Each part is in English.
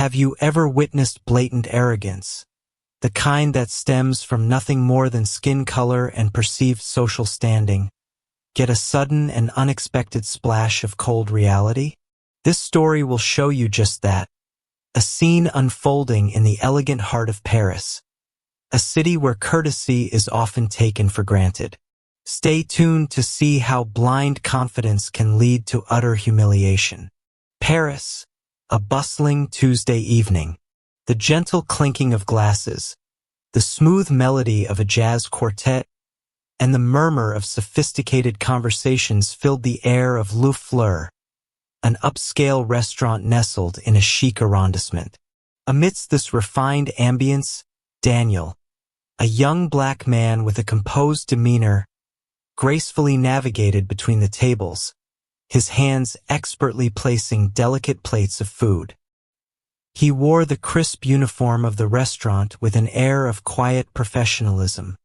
Have you ever witnessed blatant arrogance? The kind that stems from nothing more than skin color and perceived social standing, get a sudden and unexpected splash of cold reality? This story will show you just that. A scene unfolding in the elegant heart of Paris, a city where courtesy is often taken for granted. Stay tuned to see how blind confidence can lead to utter humiliation. Paris, a bustling Tuesday evening. The gentle clinking of glasses, the smooth melody of a jazz quartet, and the murmur of sophisticated conversations filled the air of Le Fleur, an upscale restaurant nestled in a chic arrondissement. Amidst this refined ambience, Daniel, a young black man with a composed demeanor, gracefully navigated between the tables, his hands expertly placing delicate plates of food. He wore the crisp uniform of the restaurant with an air of quiet professionalism,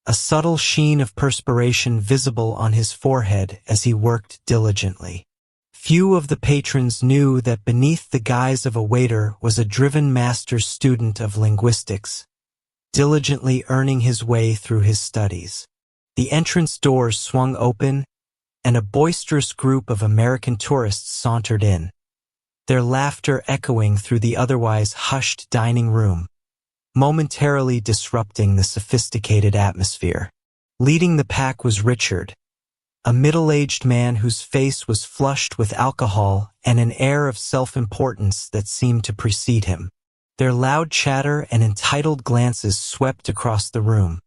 a subtle sheen of perspiration visible on his forehead as he worked diligently. Few of the patrons knew that beneath the guise of a waiter was a driven master's student of linguistics, diligently earning his way through his studies. The entrance doors swung open, and a boisterous group of American tourists sauntered in, their laughter echoing through the otherwise hushed dining room, momentarily disrupting the sophisticated atmosphere. Leading the pack was Richard, a middle-aged man whose face was flushed with alcohol and an air of self-importance that seemed to precede him. Their loud chatter and entitled glances swept across the room,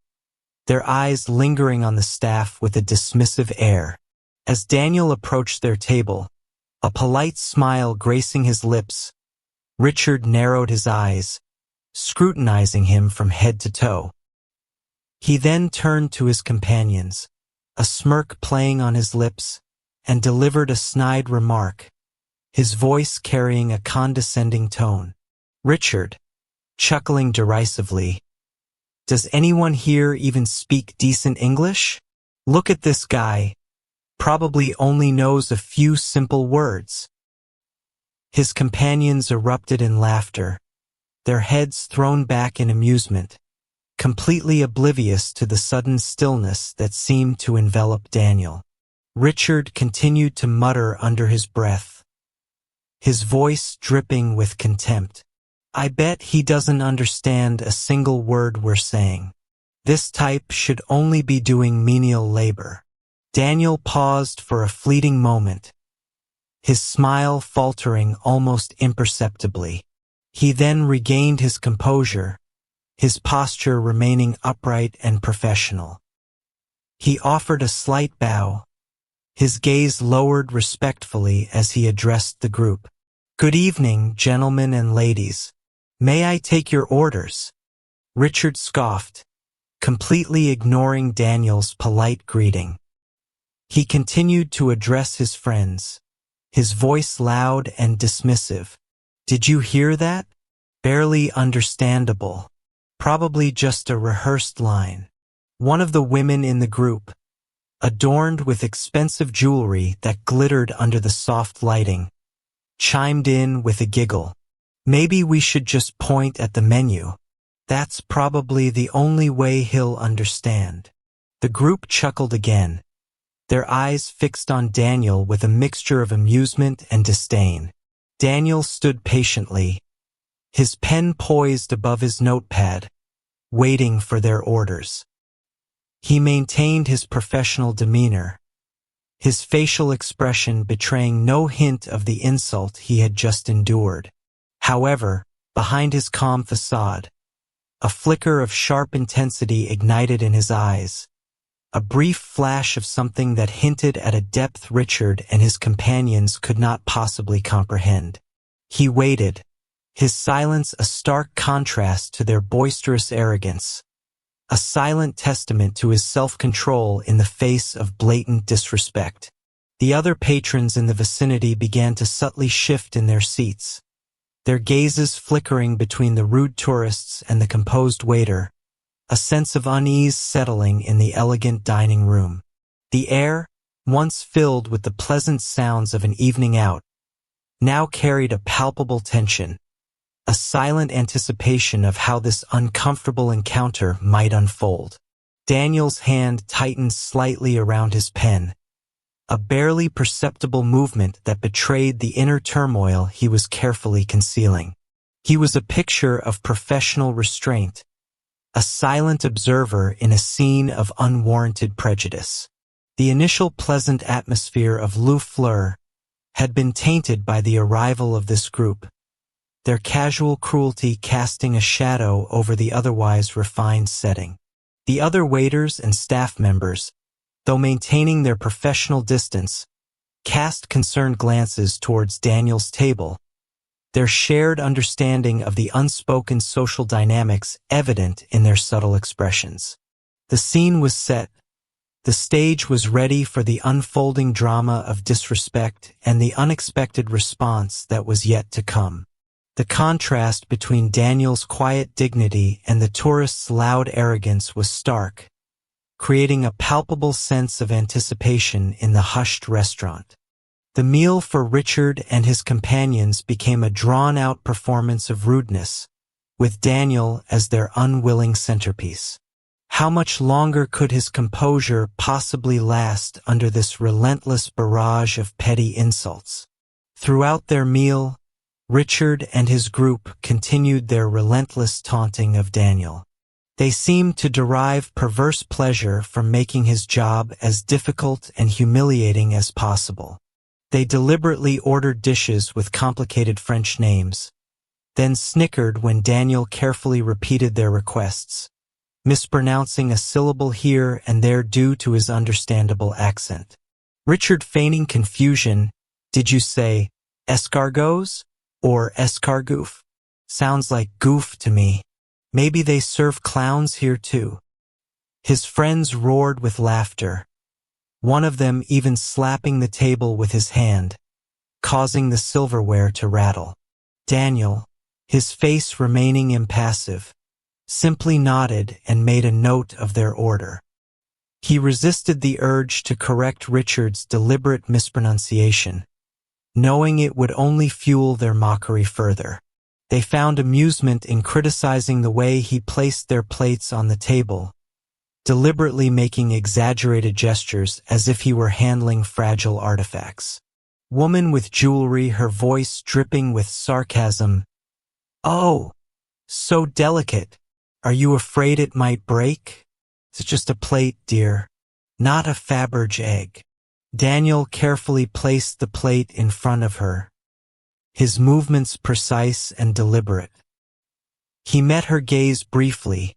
their eyes lingering on the staff with a dismissive air. As Daniel approached their table, a polite smile gracing his lips, Richard narrowed his eyes, scrutinizing him from head to toe. He then turned to his companions, a smirk playing on his lips, and delivered a snide remark, his voice carrying a condescending tone. Richard, chuckling derisively, "Does anyone here even speak decent English? Look at this guy. Probably only knows a few simple words." His companions erupted in laughter, their heads thrown back in amusement, completely oblivious to the sudden stillness that seemed to envelop Daniel. Richard continued to mutter under his breath, his voice dripping with contempt. "I bet he doesn't understand a single word we're saying. This type should only be doing menial labor." Daniel paused for a fleeting moment, his smile faltering almost imperceptibly. He then regained his composure, his posture remaining upright and professional. He offered a slight bow, his gaze lowered respectfully as he addressed the group. "Good evening, gentlemen and ladies. May I take your orders?" Richard scoffed, completely ignoring Daniel's polite greeting. He continued to address his friends, his voice loud and dismissive. "Did you hear that? Barely understandable. Probably just a rehearsed line." One of the women in the group, adorned with expensive jewelry that glittered under the soft lighting, chimed in with a giggle. "Maybe we should just point at the menu. That's probably the only way he'll understand." The group chuckled again, their eyes fixed on Daniel with a mixture of amusement and disdain. Daniel stood patiently, his pen poised above his notepad, waiting for their orders. He maintained his professional demeanor, his facial expression betraying no hint of the insult he had just endured. However, behind his calm facade, a flicker of sharp intensity ignited in his eyes, a brief flash of something that hinted at a depth Richard and his companions could not possibly comprehend. He waited, his silence a stark contrast to their boisterous arrogance, a silent testament to his self-control in the face of blatant disrespect. The other patrons in the vicinity began to subtly shift in their seats, their gazes flickering between the rude tourists and the composed waiter, a sense of unease settling in the elegant dining room. The air, once filled with the pleasant sounds of an evening out, now carried a palpable tension, a silent anticipation of how this uncomfortable encounter might unfold. Daniel's hand tightened slightly around his pen, a barely perceptible movement that betrayed the inner turmoil he was carefully concealing. He was a picture of professional restraint, a silent observer in a scene of unwarranted prejudice. The initial pleasant atmosphere of Le Fleur had been tainted by the arrival of this group, their casual cruelty casting a shadow over the otherwise refined setting. The other waiters and staff members, though maintaining their professional distance, cast concerned glances towards Daniel's table, their shared understanding of the unspoken social dynamics evident in their subtle expressions. The scene was set. The stage was ready for the unfolding drama of disrespect and the unexpected response that was yet to come. The contrast between Daniel's quiet dignity and the tourist's loud arrogance was stark, creating a palpable sense of anticipation in the hushed restaurant. The meal for Richard and his companions became a drawn-out performance of rudeness, with Daniel as their unwilling centerpiece. How much longer could his composure possibly last under this relentless barrage of petty insults? Throughout their meal, Richard and his group continued their relentless taunting of Daniel. They seemed to derive perverse pleasure from making his job as difficult and humiliating as possible. They deliberately ordered dishes with complicated French names, then snickered when Daniel carefully repeated their requests, mispronouncing a syllable here and there due to his understandable accent. Richard, feigning confusion, "Did you say escargots or escargouf? Sounds like goof to me. Maybe they serve clowns here too." His friends roared with laughter, one of them even slapping the table with his hand, causing the silverware to rattle. Daniel, his face remaining impassive, simply nodded and made a note of their order. He resisted the urge to correct Richard's deliberate mispronunciation, knowing it would only fuel their mockery further. They found amusement in criticizing the way he placed their plates on the table, deliberately making exaggerated gestures as if he were handling fragile artifacts. Woman with jewelry, her voice dripping with sarcasm. "Oh, so delicate. Are you afraid it might break? It's just a plate, dear, not a Faberge egg." Daniel carefully placed the plate in front of her, his movements precise and deliberate. He met her gaze briefly,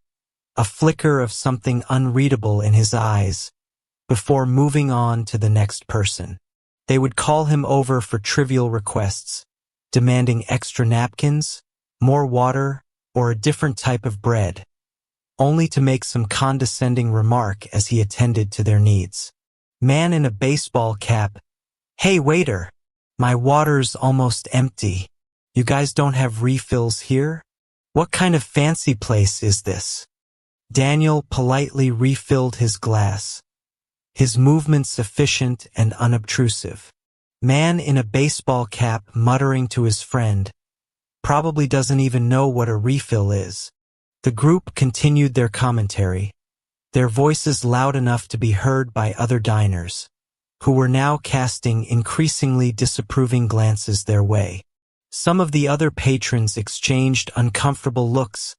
a flicker of something unreadable in his eyes, before moving on to the next person. They would call him over for trivial requests, demanding extra napkins, more water, or a different type of bread, only to make some condescending remark as he attended to their needs. Man in a baseball cap, "Hey waiter, my water's almost empty. You guys don't have refills here? What kind of fancy place is this?" Daniel politely refilled his glass, his movements efficient and unobtrusive. Man in a baseball cap muttering to his friend, probably doesn't even know what a refill is. The group continued their commentary, their voices loud enough to be heard by other diners, who were now casting increasingly disapproving glances their way. Some of the other patrons exchanged uncomfortable looks,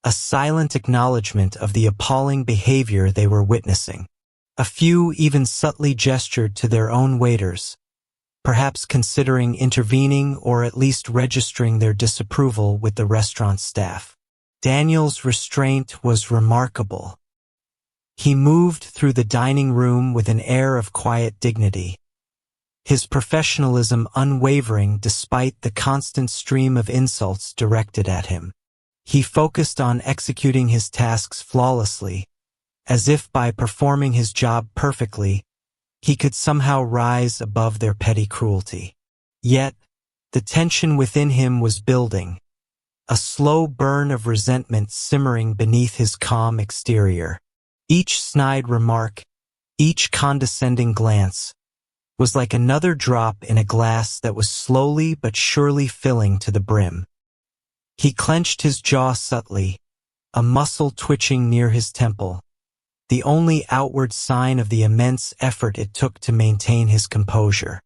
a silent acknowledgement of the appalling behavior they were witnessing. A few even subtly gestured to their own waiters, perhaps considering intervening or at least registering their disapproval with the restaurant staff. Daniel's restraint was remarkable. He moved through the dining room with an air of quiet dignity, his professionalism unwavering despite the constant stream of insults directed at him. He focused on executing his tasks flawlessly, as if by performing his job perfectly, he could somehow rise above their petty cruelty. Yet, the tension within him was building, a slow burn of resentment simmering beneath his calm exterior. Each snide remark, each condescending glance, was like another drop in a glass that was slowly but surely filling to the brim. He clenched his jaw subtly, a muscle twitching near his temple, the only outward sign of the immense effort it took to maintain his composure.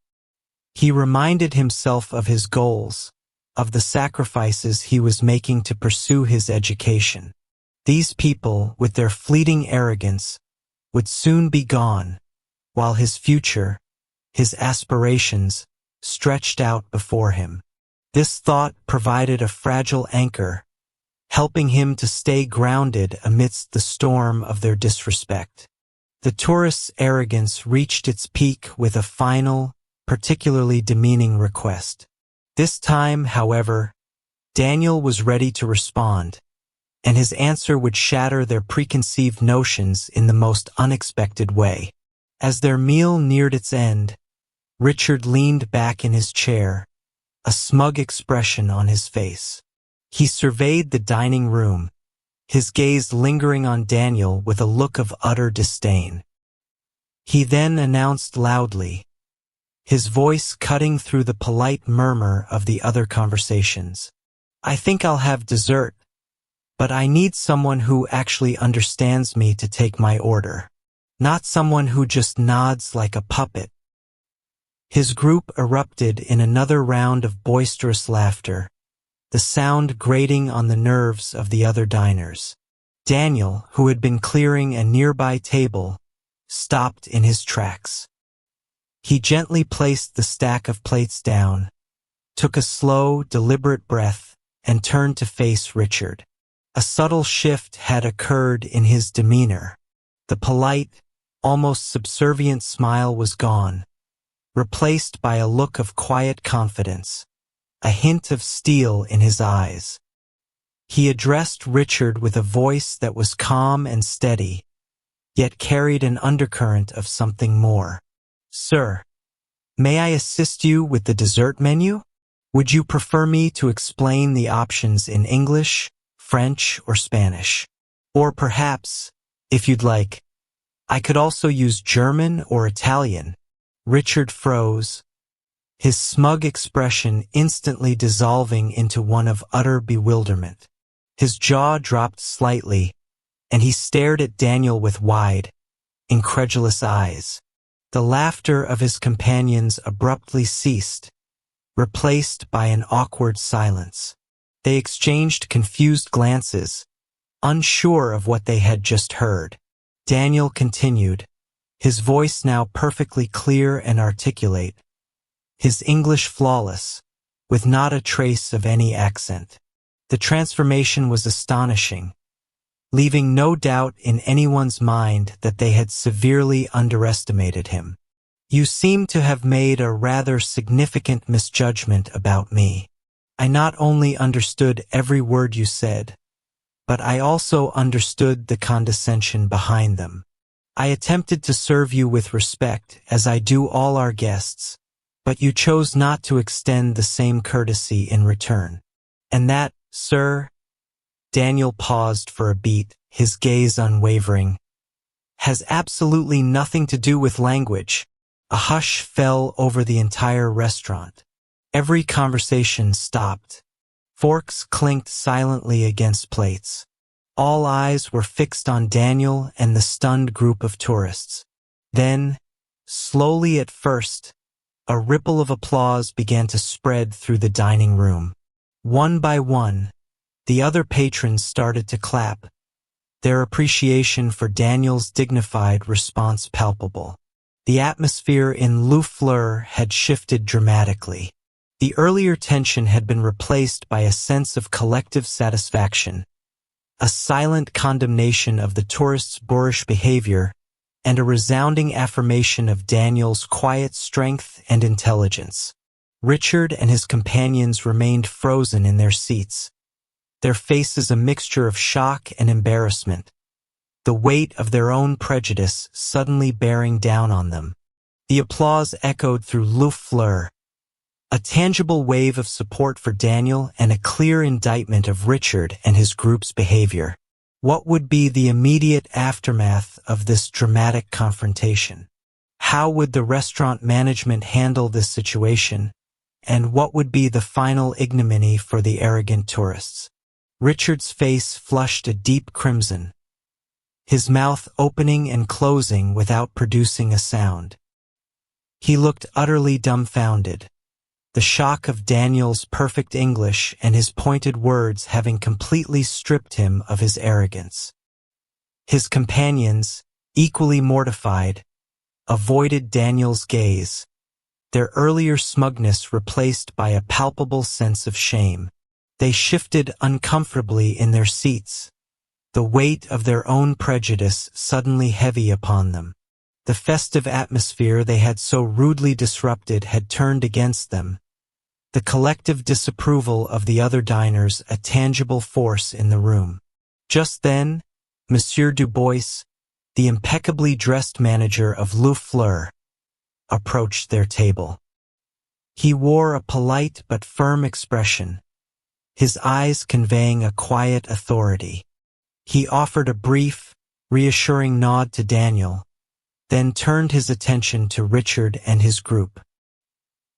He reminded himself of his goals, of the sacrifices he was making to pursue his education. These people, with their fleeting arrogance, would soon be gone, while his future, his aspirations, stretched out before him. This thought provided a fragile anchor, helping him to stay grounded amidst the storm of their disrespect. The tourist's arrogance reached its peak with a final, particularly demeaning request. This time, however, Daniel was ready to respond, and his answer would shatter their preconceived notions in the most unexpected way. As their meal neared its end, Richard leaned back in his chair, a smug expression on his face. He surveyed the dining room, his gaze lingering on Daniel with a look of utter disdain. He then announced loudly, his voice cutting through the polite murmur of the other conversations. "I think I'll have dessert, but I need someone who actually understands me to take my order, not someone who just nods like a puppet." His group erupted in another round of boisterous laughter, the sound grating on the nerves of the other diners. Daniel, who had been clearing a nearby table, stopped in his tracks. He gently placed the stack of plates down, took a slow, deliberate breath, and turned to face Richard. A subtle shift had occurred in his demeanor. The polite, almost subservient smile was gone, replaced by a look of quiet confidence, a hint of steel in his eyes. He addressed Richard with a voice that was calm and steady, yet carried an undercurrent of something more. "Sir, may I assist you with the dessert menu? Would you prefer me to explain the options in English, French, or Spanish? Or perhaps, if you'd like, I could also use German or Italian." Richard froze, his smug expression instantly dissolving into one of utter bewilderment. His jaw dropped slightly, and he stared at Daniel with wide, incredulous eyes. The laughter of his companions abruptly ceased, replaced by an awkward silence. They exchanged confused glances, unsure of what they had just heard. Daniel continued, his voice now perfectly clear and articulate, his English flawless, with not a trace of any accent. The transformation was astonishing, leaving no doubt in anyone's mind that they had severely underestimated him. "You seem to have made a rather significant misjudgment about me. I not only understood every word you said, but I also understood the condescension behind them. I attempted to serve you with respect, as I do all our guests, but you chose not to extend the same courtesy in return. And that, sir," Daniel paused for a beat, his gaze unwavering, "has absolutely nothing to do with language." A hush fell over the entire restaurant. Every conversation stopped. Forks clinked silently against plates. All eyes were fixed on Daniel and the stunned group of tourists. Then, slowly at first, a ripple of applause began to spread through the dining room. One by one, the other patrons started to clap, their appreciation for Daniel's dignified response palpable. The atmosphere in Le Fleur had shifted dramatically. The earlier tension had been replaced by a sense of collective satisfaction, a silent condemnation of the tourists' boorish behavior, and a resounding affirmation of Daniel's quiet strength and intelligence. Richard and his companions remained frozen in their seats, their faces a mixture of shock and embarrassment, the weight of their own prejudice suddenly bearing down on them. The applause echoed through Le Fleur, a tangible wave of support for Daniel and a clear indictment of Richard and his group's behavior. What would be the immediate aftermath of this dramatic confrontation? How would the restaurant management handle this situation, and what would be the final ignominy for the arrogant tourists. Richard's face flushed a deep crimson, his mouth opening and closing without producing a sound. He looked utterly dumbfounded, the shock of Daniel's perfect English and his pointed words having completely stripped him of his arrogance. His companions, equally mortified, avoided Daniel's gaze, their earlier smugness replaced by a palpable sense of shame. They shifted uncomfortably in their seats, the weight of their own prejudice suddenly heavy upon them. The festive atmosphere they had so rudely disrupted had turned against them, the collective disapproval of the other diners a tangible force in the room. Just then, Monsieur Dubois, the impeccably dressed manager of Le Fleur, approached their table. He wore a polite but firm expression, his eyes conveying a quiet authority. He offered a brief, reassuring nod to Daniel, then turned his attention to Richard and his group.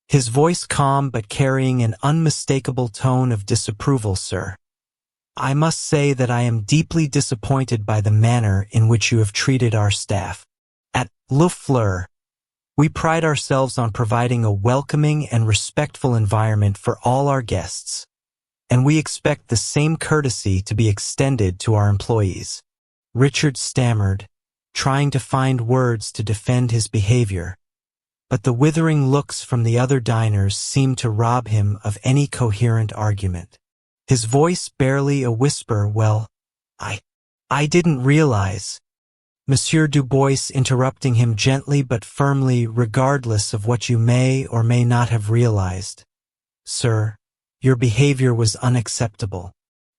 His voice calm but carrying an unmistakable tone of disapproval. "Sir, I must say that I am deeply disappointed by the manner in which you have treated our staff. At Le Fleur, we pride ourselves on providing a welcoming and respectful environment for all our guests, and we expect the same courtesy to be extended to our employees." Richard stammered, trying to find words to defend his behavior, but the withering looks from the other diners seemed to rob him of any coherent argument. His voice barely a whisper. "Well, I didn't realize," Monsieur Dubois interrupting him gently but firmly, "regardless of what you may or may not have realized, sir, your behavior was unacceptable.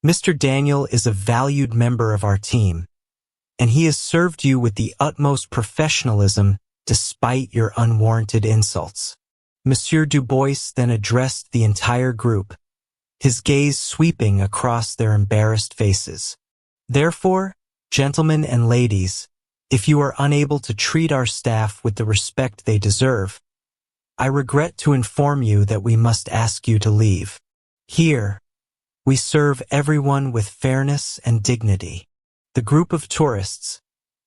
Mr. Daniel is a valued member of our team, and he has served you with the utmost professionalism despite your unwarranted insults." Monsieur Dubois then addressed the entire group, his gaze sweeping across their embarrassed faces. "Therefore, gentlemen and ladies, if you are unable to treat our staff with the respect they deserve, I regret to inform you that we must ask you to leave. Here, we serve everyone with fairness and dignity." The group of tourists,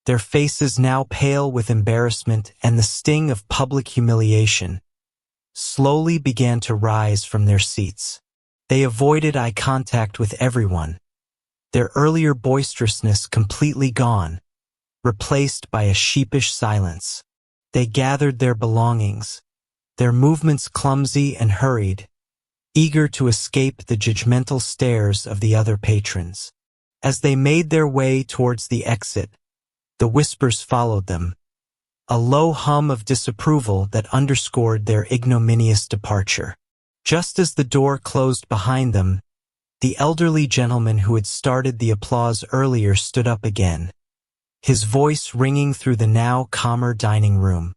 their faces now pale with embarrassment and the sting of public humiliation, slowly began to rise from their seats. They avoided eye contact with everyone, their earlier boisterousness completely gone, replaced by a sheepish silence. They gathered their belongings, their movements clumsy and hurried, eager to escape the judgmental stares of the other patrons. As they made their way towards the exit, the whispers followed them, a low hum of disapproval that underscored their ignominious departure. Just as the door closed behind them, the elderly gentleman who had started the applause earlier stood up again, his voice ringing through the now calmer dining room.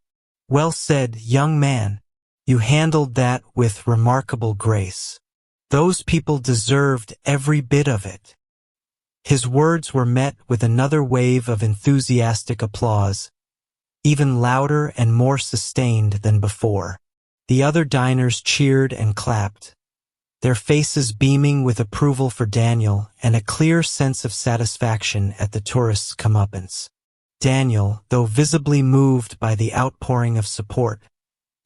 "Well said, young man. You handled that with remarkable grace. Those people deserved every bit of it." His words were met with another wave of enthusiastic applause, even louder and more sustained than before. The other diners cheered and clapped, their faces beaming with approval for Daniel and a clear sense of satisfaction at the tourists' comeuppance. Daniel, though visibly moved by the outpouring of support,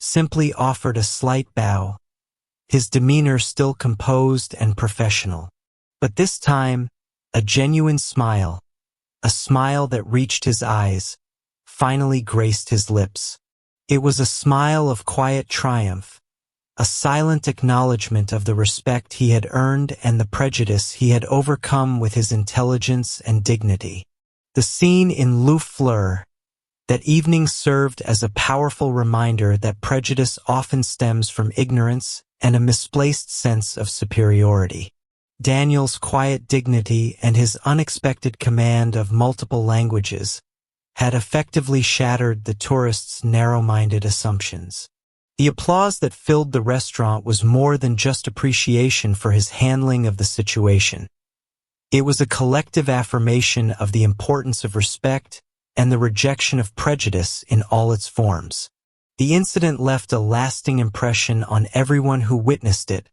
simply offered a slight bow, his demeanor still composed and professional. But this time, a genuine smile, a smile that reached his eyes, finally graced his lips. It was a smile of quiet triumph, a silent acknowledgement of the respect he had earned and the prejudice he had overcome with his intelligence and dignity. The scene in Le Fleur that evening served as a powerful reminder that prejudice often stems from ignorance and a misplaced sense of superiority. Daniel's quiet dignity and his unexpected command of multiple languages had effectively shattered the tourists' narrow-minded assumptions. The applause that filled the restaurant was more than just appreciation for his handling of the situation. It was a collective affirmation of the importance of respect and the rejection of prejudice in all its forms. The incident left a lasting impression on everyone who witnessed it,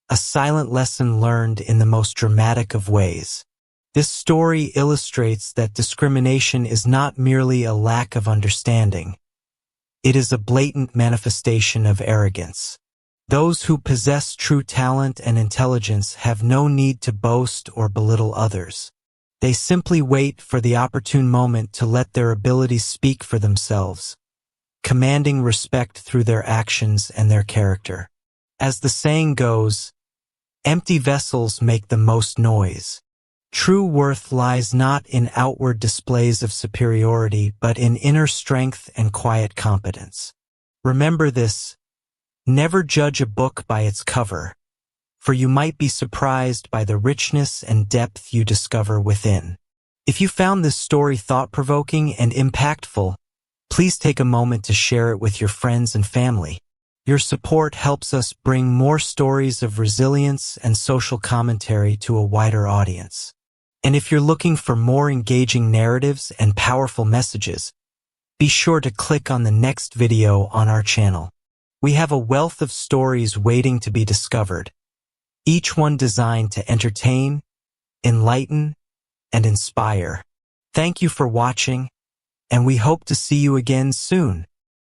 a silent lesson learned in the most dramatic of ways. This story illustrates that discrimination is not merely a lack of understanding. It is a blatant manifestation of arrogance. Those who possess true talent and intelligence have no need to boast or belittle others. They simply wait for the opportune moment to let their abilities speak for themselves, commanding respect through their actions and their character. As the saying goes, empty vessels make the most noise. True worth lies not in outward displays of superiority, but in inner strength and quiet competence. Remember this: never judge a book by its cover, for you might be surprised by the richness and depth you discover within. If you found this story thought-provoking and impactful, please take a moment to share it with your friends and family. Your support helps us bring more stories of resilience and social commentary to a wider audience. And if you're looking for more engaging narratives and powerful messages, be sure to click on the next video on our channel. We have a wealth of stories waiting to be discovered, each one designed to entertain, enlighten, and inspire. Thank you for watching, and we hope to see you again soon.